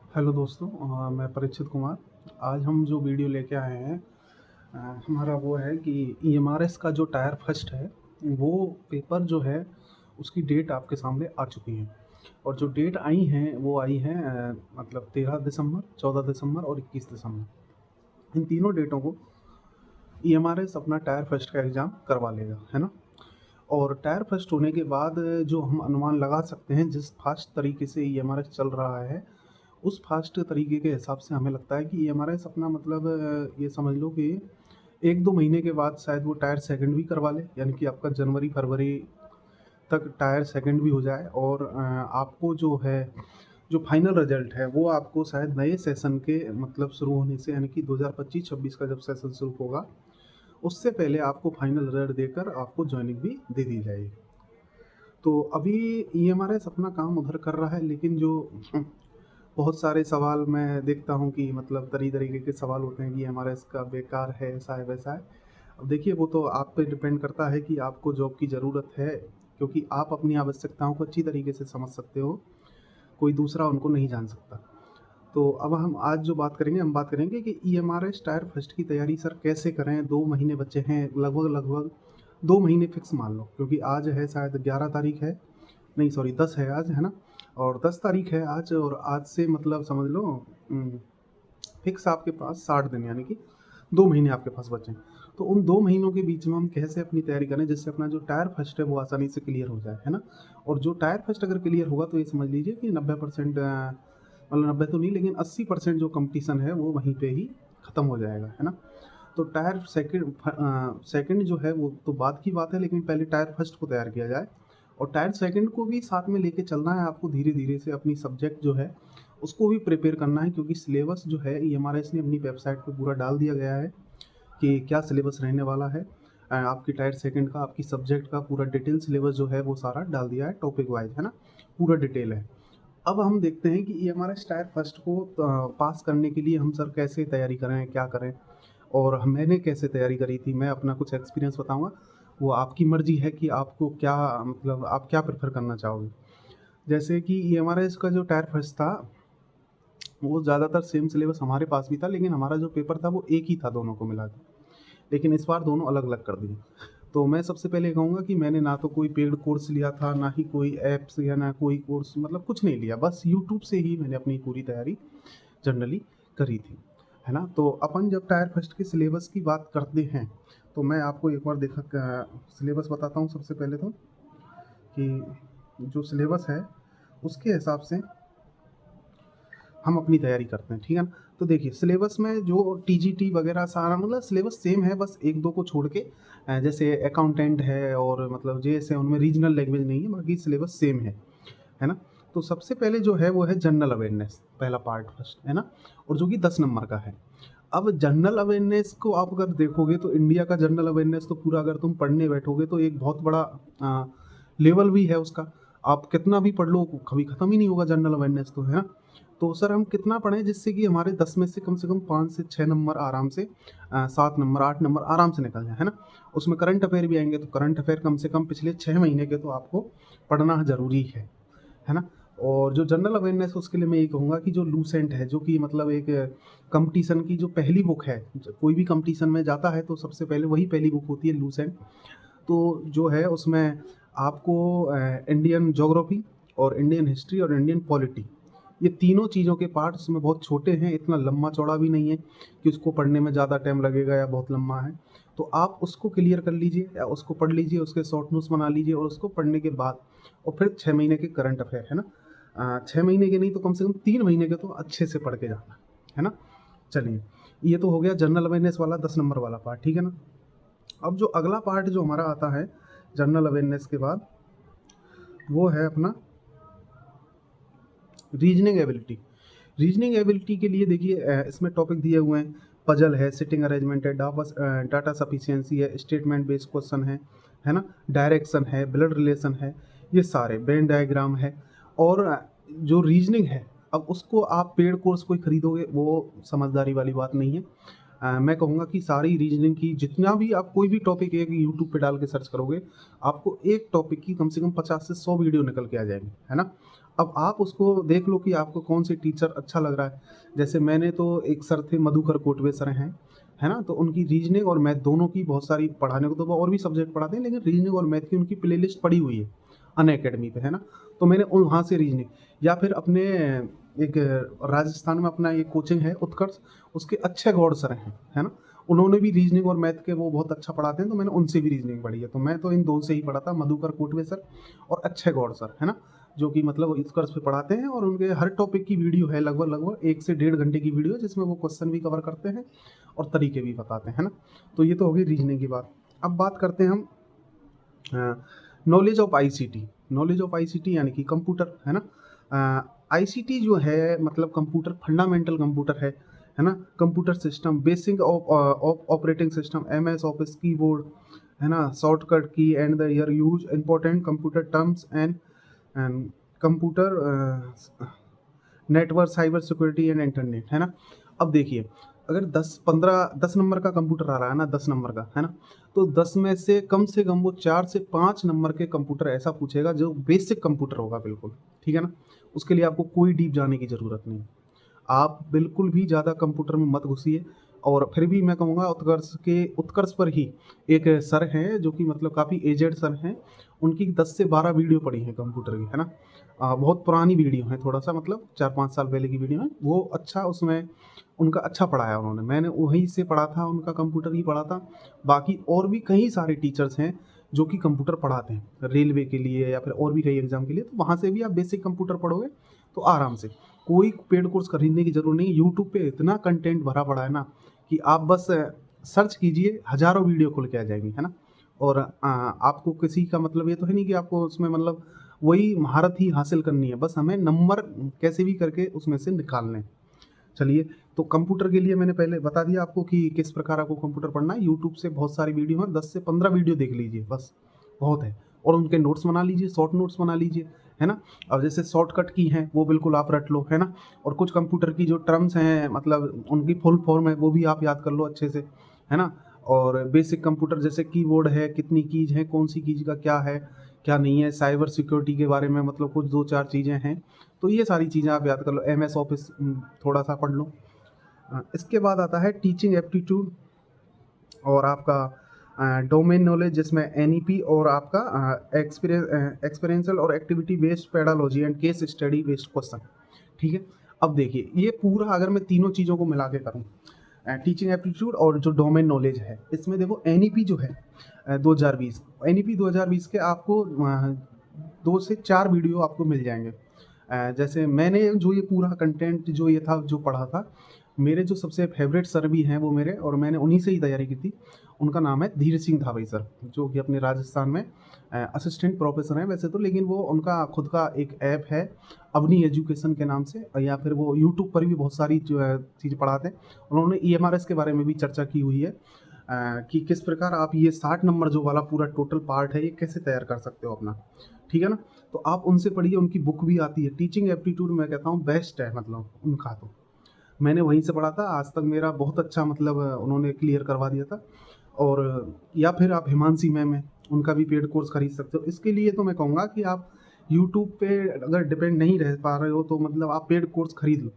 Hello दोस्तों, मैं परीक्षित कुमार। आज हम जो वीडियो लेके आए हैं हमारा वो है कि ईएमआरएस का जो टायर फर्स्ट है वो पेपर जो है उसकी डेट आपके सामने आ चुकी है। और जो डेट आई हैं वो आई हैं मतलब 13 दिसंबर, 14 दिसंबर और 21 दिसंबर। इन तीनों डेटों को ईएमआरएस अपना टायर फर्स्ट का एग्ज़ाम करवा लेगा, है ना। और टायर फर्स्ट होने के बाद जो हम अनुमान लगा सकते हैं, जिस फास्ट तरीके से ईएमआरएस चल रहा है उस फास्ट तरीके के हिसाब से हमें लगता है कि ईएमआरएस अपना मतलब ये समझ लो कि 1-2 महीने के बाद शायद वो टायर सेकंड भी करवा ले, यानी कि आपका जनवरी-फरवरी तक टायर सेकंड भी हो जाए। और आपको जो है, जो फाइनल रिजल्ट है वो आपको शायद नए सेशन के मतलब शुरू होने से, यानी कि 2025-26 का जब सेशन शुरू होगा उससे पहले आपको फाइनल रिजल्ट देकर आपको जॉइनिंग भी दे दी जाएगी। तो अभी ईएमआरएस अपना काम उधर कर रहा है, लेकिन जो बहुत सारे सवाल मैं देखता हूँ कि मतलब तरीके के सवाल होते हैं कि हमारा इसका बेकार है, ऐसा है वैसा है। अब देखिए, वो तो आप पे डिपेंड करता है कि आपको जॉब की ज़रूरत है, क्योंकि आप अपनी आवश्यकताओं को अच्छी तरीके से समझ सकते हो, कोई दूसरा उनको नहीं जान सकता। तो अब हम आज जो बात करेंगे, हम बात करेंगे कि ईएमआरएस टायर फर्स्ट की तैयारी सर कैसे करें। 2 महीने बचे हैं, लगभग 2 महीने फिक्स मान लो, क्योंकि आज है शायद 11 तारीख है, नहीं सॉरी 10 है आज, है ना। और 10 तारीख है आज, और आज से मतलब समझ लो फिक्स आपके पास 60 दिन, यानी कि 2 महीने आपके पास बचे हैं। तो उन 2 महीनों के बीच में हम कैसे अपनी तैयारी करें जिससे अपना जो टायर फर्स्ट है वो आसानी से क्लियर हो जाए, है ना। और जो टायर फर्स्ट अगर क्लियर होगा तो ये समझ लीजिए कि 90% मतलब 90 तो नहीं, लेकिन 80% जो कंपटीशन है वो वहीं पे ही ख़त्म हो जाएगा, है ना। तो टायर सेकंड जो है वो तो बाद की बात है, लेकिन पहले टायर फर्स्ट को तैयार किया जाए। और टायर सेकंड को भी साथ में लेके चलना है आपको, धीरे-धीरे से अपनी सब्जेक्ट जो है उसको भी प्रिपेयर करना है, क्योंकि सिलेबस जो है ईएमआरएस ने अपनी वेबसाइट पे पूरा डाल दिया गया है कि क्या सिलेबस रहने वाला है। आपकी टायर सेकंड का, आपकी सब्जेक्ट का पूरा डिटेल सिलेबस जो है वो सारा डाल दिया है टॉपिक वाइज़, है ना, पूरा डिटेल है। अब हम देखते हैं कि ईएमआरएस टायर फर्स्ट को पास करने के लिए हम सर कैसे तैयारी करें, क्या करें, और मैंने कैसे तैयारी करी थी। मैं अपना कुछ एक्सपीरियंस बताऊँगा, वो आपकी मर्ज़ी है कि आपको क्या मतलब आप क्या प्रेफ़र करना चाहोगे। जैसे कि ईएमआरएस का जो टायर फर्स्ट था, वो ज़्यादातर सेम सिलेबस हमारे पास भी था, लेकिन हमारा जो पेपर था वो एक ही था दोनों को मिला के। लेकिन इस बार दोनों अलग-अलग कर दिए। तो मैं सबसे पहले कहूँगा कि मैंने ना तो कोई पेड कोर्स लिया था, ना ही कोई ऐप्स या ना कोई कोर्स, मतलब कुछ नहीं लिया। बस यूट्यूब से ही मैंने अपनी पूरी तैयारी जनरली करी थी, है ना। तो अपन जब टायर फर्स्ट के सिलेबस की बात करते हैं, तो मैं आपको एक बार देखा सिलेबस बताता हूँ सबसे पहले तो, कि जो सिलेबस है उसके हिसाब से हम अपनी तैयारी करते हैं, ठीक है ना। तो देखिए, सिलेबस में जो टीजीटी वगैरह सारा मतलब सिलेबस सेम है, बस 1-2 को छोड़ के जैसे अकाउंटेंट है और मतलब जेएस है, उनमें रीजनल लैंग्वेज नहीं है, बाकी सिलेबस सेम है ना। तो सबसे पहले जो है वो है जनरल अवेयरनेस, पहला पार्ट फर्स्ट, है ना, और जो कि 10 नंबर का है। अब जनरल अवेयरनेस को आप अगर देखोगे तो इंडिया का जनरल अवेयरनेस तो पूरा अगर तुम पढ़ने बैठोगे तो एक बहुत बड़ा लेवल भी है उसका। आप कितना भी पढ़ लो कभी ख़त्म ही नहीं होगा जनरल अवेयरनेस तो, है ना। तो सर हम कितना पढ़ें जिससे कि हमारे 10 में से कम 5 से 6 नंबर आराम से 7 नंबर 8 नंबर आराम से निकल जाए, है ना। उसमें करंट अफेयर भी आएँगे, तो करंट अफेयर कम से कम पिछले 6 महीने के तो आपको पढ़ना ज़रूरी है ना। और जो जनरल अवेयरनेस है उसके लिए मैं ये कहूँगा कि जो लूसेंट है, जो कि मतलब एक कंपटीशन की जो पहली बुक है, कोई भी कंपटीशन में जाता है तो सबसे पहले वही पहली बुक होती है लूसेंट। तो जो है उसमें आपको इंडियन ज्योग्राफी और इंडियन हिस्ट्री और इंडियन पॉलिटी, ये तीनों चीज़ों के पार्ट उसमें बहुत छोटे हैं, इतना लंबा चौड़ा भी नहीं है कि उसको पढ़ने में ज़्यादा टाइम लगेगा या बहुत लंबा है। तो आप उसको क्लियर कर लीजिए या उसको पढ़ लीजिए, उसके शॉर्ट नोट्स बना लीजिए, और उसको पढ़ने के बाद और फिर 6 महीने के करंट अफेयर, है ना। 6 महीने के नहीं तो कम से कम 3 महीने के तो अच्छे से पढ़ के जाना, है ना। चलिए, ये तो हो गया जनरल अवेयरनेस वाला 10 नंबर वाला पार्ट, ठीक है ना। अब जो अगला पार्ट जो हमारा आता है जनरल अवेयरनेस के बाद, वो है अपना रीजनिंग एबिलिटी। रीजनिंग एबिलिटी के लिए देखिए इसमें टॉपिक दिए हुए हैं, पजल है, सिटिंग अरेंजमेंट है, डाटा सफिशिएंसी है, स्टेटमेंट बेस्ड क्वेश्चन है ना, डायरेक्शन है, ब्लड रिलेशन है, ये सारे वेन डायग्राम है। और जो रीजनिंग है, अब उसको आप पेड कोर्स कोई खरीदोगे वो समझदारी वाली बात नहीं है। मैं कहूँगा कि सारी रीजनिंग की जितना भी आप कोई भी टॉपिक एक यूट्यूब पे डाल के सर्च करोगे, आपको एक टॉपिक की कम से कम 50 से 100 वीडियो निकल के आ जाएंगे, है ना। अब आप उसको देख लो कि आपको कौन से टीचर अच्छा लग रहा है। जैसे मैंने तो एक सर थे मधुकर कोटवे सर हैं, है ना? तो उनकी रीजनिंग और मैथ दोनों की बहुत सारी, पढ़ाने को तो वो और भी सब्जेक्ट पढ़ाते हैं, लेकिन रीजनिंग और मैथ की उनकी प्लेलिस्ट पड़ी हुई है अनअकैडमी पे, है ना? तो मैंने वहाँ से रीजनिंग, या फिर अपने एक राजस्थान में अपना एक कोचिंग है उत्कर्ष, उसके अक्षय गौड़ सर हैं, है ना? उन्होंने भी रीजनिंग और मैथ के वो बहुत अच्छा पढ़ाते हैं, तो मैंने उनसे भी रीजनिंग पढ़ी है। तो मैं तो इन दो से ही पढ़ा था, मधुकर कोटवे सर और अक्षय गौड़ सर, है ना? जो कि मतलब उत्कर्ष पे पढ़ाते हैं, और उनके हर टॉपिक की वीडियो है, लगभग 1 से 1.5 घंटे की वीडियो है, जिसमें वो क्वेश्चन भी कवर करते हैं और तरीके भी बताते हैं, है ना? तो ये तो हो गई रीजनिंग की बात। अब बात करते हैं हम knowledge of ICT. Knowledge of ICT यानी कि कंप्यूटर, है ना? आईसीटी जो है मतलब कंप्यूटर, फंडामेंटल कंप्यूटर है ना? Computer system, basic of operating system, MS office keyboard, है ना? शॉर्टकट की and their use important computer terms and computer network, cyber security and internet, है ना? अब देखिए, अगर 10 नंबर का कंप्यूटर आ रहा है ना, 10 नंबर का, है ना? तो 10 में से कम वो 4 से 5 नंबर के कंप्यूटर ऐसा पूछेगा जो बेसिक कंप्यूटर होगा बिल्कुल, ठीक है ना? उसके लिए आपको कोई डीप जाने की ज़रूरत नहीं। आप बिल्कुल भी ज़्यादा कंप्यूटर में मत घुसिए। और फिर भी मैं कहूँगा उत्कर्ष पर ही एक सर हैं जो कि मतलब काफ़ी एजेड सर हैं। उनकी 10 से 12 वीडियो पड़ी हैं कंप्यूटर की, है ना? बहुत पुरानी वीडियो हैं, थोड़ा-सा मतलब 4-5 साल पहले की वीडियो है। वो अच्छा उसमें उनका अच्छा पढ़ाया उन्होंने। मैंने वहीं से पढ़ा था, उनका कंप्यूटर ही पढ़ा था। बाकी और भी कई सारे टीचर्स हैं जो कि कंप्यूटर पढ़ाते हैं, रेलवे के लिए या फिर और भी कई एग्ज़ाम के लिए। तो वहाँ से भी आप बेसिक कंप्यूटर पढ़ोगे तो आराम से, कोई पेड कोर्स खरीदने की ज़रूरत नहीं। यूट्यूब पे इतना कंटेंट भरा पड़ा है ना कि आप बस सर्च कीजिए, हज़ारों वीडियो खुल के आ जाएँगी, है ना? और आपको किसी का मतलब ये तो है नहीं कि आपको उसमें मतलब वही महारत ही हासिल करनी है, बस हमें नंबर कैसे भी करके उसमें से निकालने हैं। चलिए, तो कंप्यूटर के लिए मैंने पहले बता दिया आपको कि किस प्रकार आपको कंप्यूटर पढ़ना है। यूट्यूब से बहुत सारी वीडियो हैं, 10 से 15 वीडियो देख लीजिए, बस बहुत है। और उनके नोट्स बना लीजिए, शॉर्ट नोट्स बना लीजिए, है ना? और जैसे शॉर्टकट की हैं वो बिल्कुल आप रट लो, है ना? और कुछ कंप्यूटर की जो टर्म्स हैं मतलब उनकी फुल फॉर्म है वो भी आप याद कर लो अच्छे से, है ना? और बेसिक कंप्यूटर जैसे कीबोर्ड है, कितनी कीज है, कौन सी कीज का क्या है, क्या नहीं है, साइबर सिक्योरिटी के बारे में मतलब कुछ 2-4 चीज़ें हैं। तो ये सारी चीज़ें आप याद कर लो। एमएस ऑफिस थोड़ा-सा पढ़ लो। इसके बाद आता है टीचिंग एप्टीट्यूड और आपका डोमेन नॉलेज, जिसमें एनईपी और आपका एक्सपीरियंशियल और activity based pedology and case study based question, ठीक है? अब देखिए, ये पूरा अगर मैं तीनों चीज़ों को मिला के करूँ, टीचिंग एप्टीट्यूड और जो डोमेन नॉलेज है, इसमें देखो एनईपी जो है 2020, एनईपी 2020 के आपको 2 से 4 वीडियो आपको मिल जाएँगे। जैसे मैंने जो ये पूरा कंटेंट जो ये था, जो पढ़ा था, मेरे जो सबसे फ़ेवरेट सर भी हैं वो मेरे, और मैंने उन्हीं से ही तैयारी की थी। उनका नाम है धीर सिंह धावई सर, जो कि अपने राजस्थान में असिस्टेंट प्रोफ़ेसर हैं वैसे तो, लेकिन वो उनका खुद का एक ऐप है, अवनी एजुकेशन के नाम से, या फिर वो यूट्यूब पर भी बहुत सारी जो है चीज़ पढ़ाते हैं। उन्होंने ईएमआरएस के बारे में भी चर्चा की हुई है, कि किस प्रकार आप ये 60 नंबर जो वाला पूरा टोटल पार्ट है, ये कैसे तैयार कर सकते हो अपना, ठीक है ना? तो आप उनसे पढ़िए, उनकी बुक भी आती है। टीचिंग एप्टीट्यूड मैं कहता हूँ बेस्ट है मतलब उनका तो। मैंने वहीं से पढ़ा था, आज तक मेरा बहुत अच्छा मतलब उन्होंने क्लियर करवा दिया था। और या फिर आप हिमांशी मैम हैं, उनका भी पेड कोर्स खरीद सकते हो। इसके लिए तो मैं कहूँगा कि आप यूट्यूब पे अगर डिपेंड नहीं रह पा रहे हो, तो मतलब आप पेड कोर्स खरीद लो।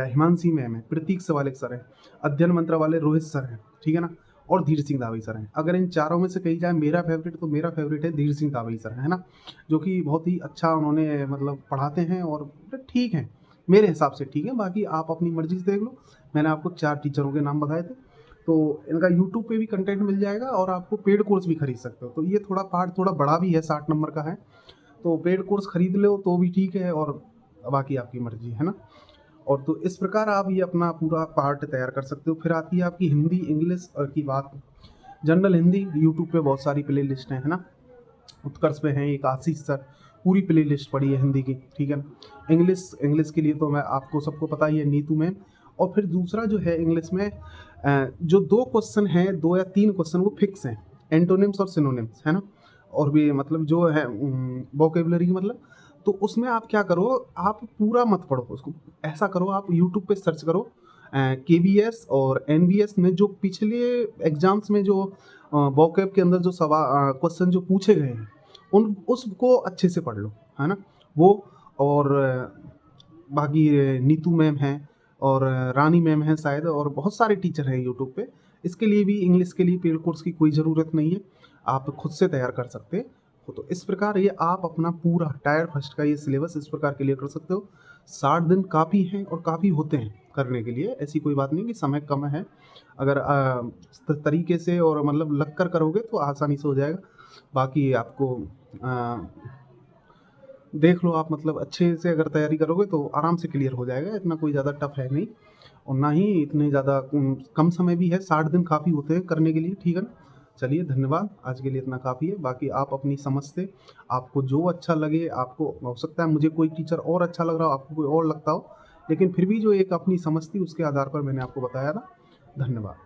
हिमांशी मैम है, प्रतीक सेवालिक सर हैं, अध्ययन मंत्र वाले रोहित सर हैं, ठीक है ना? और धीर सिंह दावई सर हैं। अगर इन चारों में से कही जाए मेरा फेवरेट, तो मेरा फेवरेट है धीर सिंह दावई सर, है ना? जो कि बहुत ही अच्छा उन्होंने मतलब पढ़ाते हैं, और ठीक है, मेरे हिसाब से ठीक है। बाकी आप अपनी मर्ज़ी से देख लो। मैंने आपको 4 टीचरों के नाम बताए थे। तो इनका यूट्यूब पे भी कंटेंट मिल जाएगा, और आपको पेड कोर्स भी खरीद सकते हो। तो ये थोड़ा पार्ट थोड़ा बड़ा भी है, 60 नंबर का है। तो पेड कोर्स खरीद लो तो भी ठीक है, और बाकी आपकी मर्ज़ी, है ना? और तो इस प्रकार आप ये अपना पूरा पार्ट तैयार कर सकते हो। फिर आती है आपकी हिंदी, इंग्लिश की बात। जनरल हिंदी यूट्यूब पे बहुत सारी प्ले लिस्ट है ना? उत्कर्ष पे हैं एक आशीष सर, पूरी प्ले लिस्ट पड़ी है हिंदी की, ठीक है ना? इंग्लिश इंग्लिश के लिए तो मैं आपको सबको पता ही है, नीतू मैम। और फिर दूसरा जो है इंग्लिश में जो 2 क्वेश्चन हैं, 2 या 3 क्वेश्चन वो फिक्स हैं, एंटोनिम्स और सिनोनिम्स, है ना? और भी मतलब जो है वोकैब्युलरी की मतलब, तो उसमें आप क्या करो, आप पूरा मत पढ़ो उसको। ऐसा करो, आप यूट्यूब पे सर्च करो केबीएस और एनबीएस में जो पिछले एग्जाम्स में जो वोकैब के अंदर जो क्वेश्चन जो पूछे गए हैं, उसको अच्छे से पढ़ लो, है ना? वो और बाकी नीतू मैम हैं और रानी मैम हैं शायद, और बहुत सारे टीचर हैं यूट्यूब पे। इसके लिए भी, इंग्लिश के लिए पेड कोर्स की कोई ज़रूरत नहीं है, आप खुद से तैयार कर सकते हो। तो इस प्रकार ये आप अपना पूरा टायर फर्स्ट का ये सिलेबस इस प्रकार क्लियर कर सकते हो। 60 दिन काफ़ी हैं और काफ़ी होते हैं करने के लिए, ऐसी कोई बात नहीं कि समय कम है। अगर तरीके से और मतलब लग कर करोगे तो आसानी से हो जाएगा। बाकी आपको देख लो आप, मतलब अच्छे से अगर तैयारी करोगे तो आराम से क्लियर हो जाएगा, इतना कोई ज़्यादा टफ है नहीं, और ना ही इतने ज़्यादा कम समय भी है। 60 दिन काफ़ी होते हैं करने के लिए, ठीक है ना। चलिए धन्यवाद, आज के लिए इतना काफ़ी है। बाकी आप अपनी समझ से, आपको जो अच्छा लगे, आपको हो सकता है मुझे कोई टीचर और अच्छा लग रहा हो, आपको कोई और लगता हो, लेकिन फिर भी जो एक अपनी समझ थी उसके आधार पर मैंने आपको बताया था। धन्यवाद।